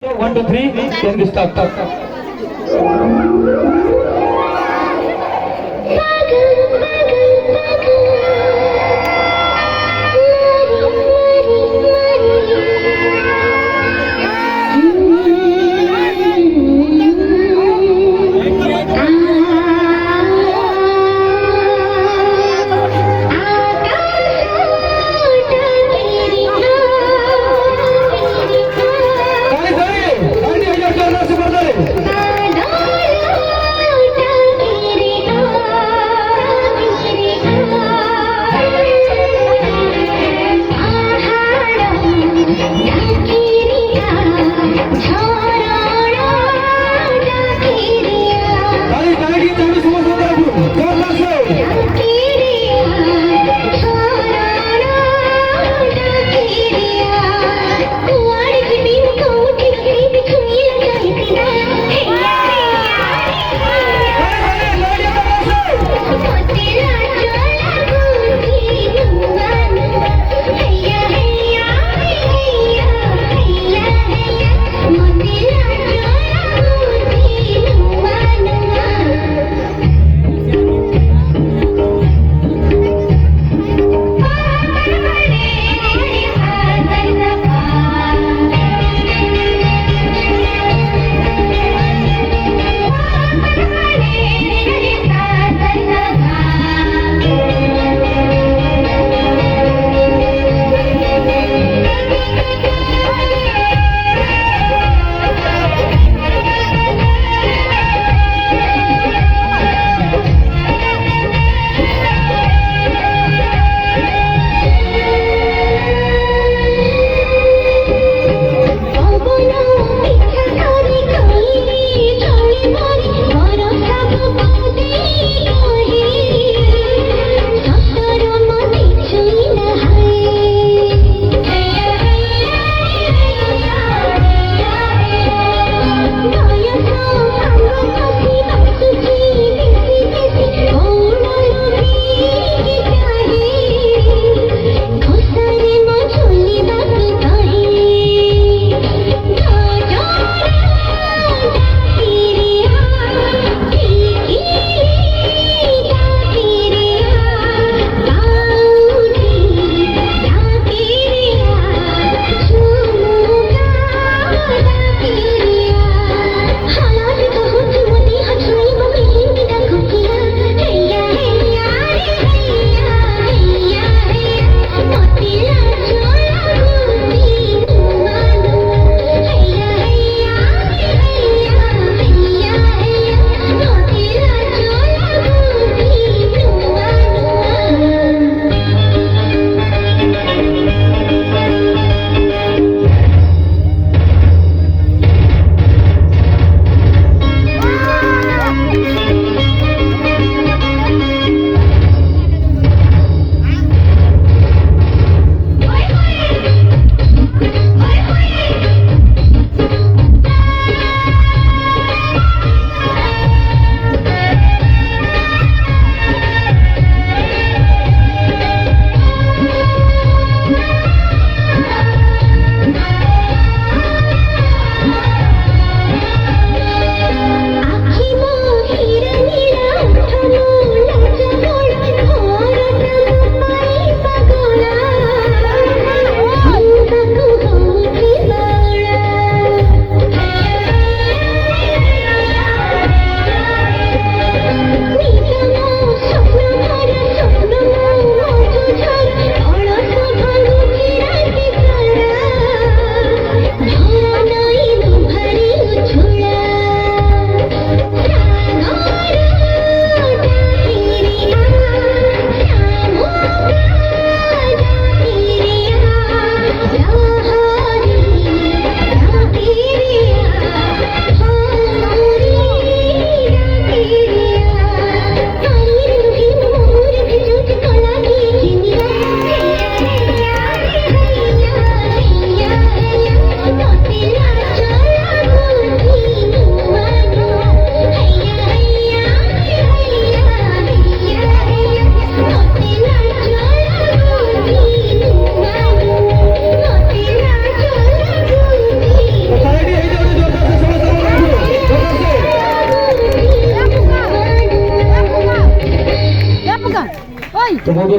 1, 2, 3, then we start.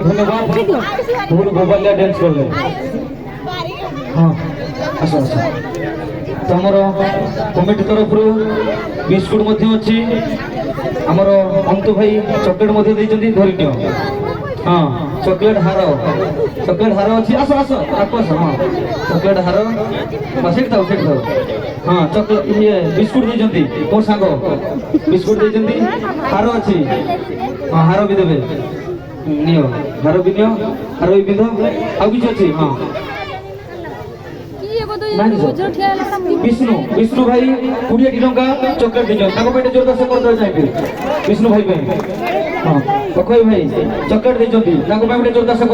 धन्यवाद बहुत गोबालिया dance करले हाँ आस आस तमर कमिटी तरफ बिस्कुट अच्छी आमर अंतु भाई चॉकलेट धरी नियो हाँ चॉकलेट हार अच्छी आस आस आस हाँ चॉकलेट हार हाँ सेठ थाओ हाँ चॉकलेट ये बिस्कुट देते मो सांग बिस्कुट देते हार अच्छी हाँ हार भी देवे नियो हार भी नियो हार भी पिंध आउ कि अच्छी हाँ विष्णु विष्णु भाई 20 टंका चॉकलेट दीजिए पेटे जोर दर्शक कर चाहिए विष्णु भाई हाँ अक्षय भाई चॉकलेट देते पेटे जोर दर्शक